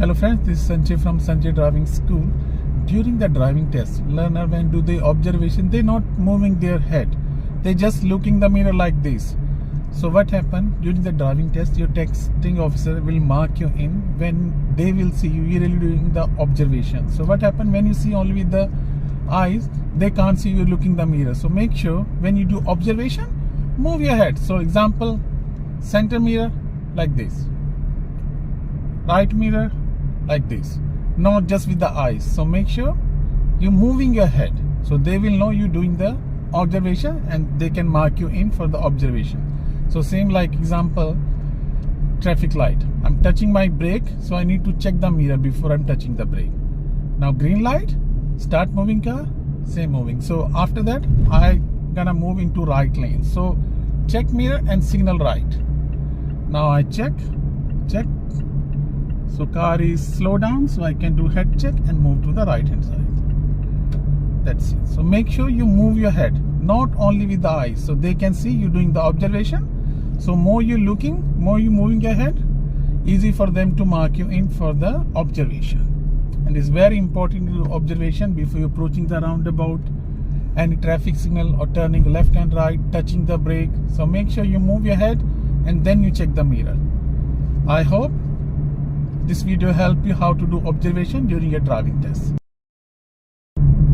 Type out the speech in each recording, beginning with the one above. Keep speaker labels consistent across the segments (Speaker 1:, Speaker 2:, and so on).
Speaker 1: Hello friends, this is Sanjay from Sanjay Driving School. During the driving test, learner when do the observation, they not moving their head. They just looking the mirror like this. So what happened during the driving test, your testing officer will mark you in when they will see you really doing the observation. So what happened when you see only with the eyes, they can't see you looking the mirror. So make sure when you do observation, move your head. So example, center mirror like this, right mirror like this, not just with the eyes. So make sure you moving your head, so they will know you doing the observation and they can mark you in for the observation. So same like example, traffic light, I'm touching my brake, so I need to check the mirror before I'm touching the brake. Now green light, start moving car, same moving. So after that I gonna move into right lane, so check mirror and signal right. Now I check. So car is slow down, so I can do head check and move to the right hand side. That's it. So make sure you move your head, not only with the eyes, so they can see you doing the observation. So more you looking, more you moving your head, easy for them to mark you in for the observation. And it's very important to do observation before you're approaching the roundabout, any traffic signal or turning left and right, touching the brake. So make sure you move your head and then you check the mirror. I hope this video helped you how to do observation during your driving test.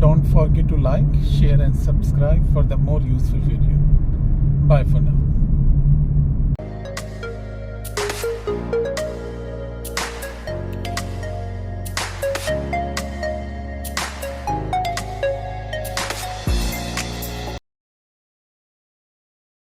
Speaker 1: Don't forget to like, share and subscribe for the more useful video. Bye for now.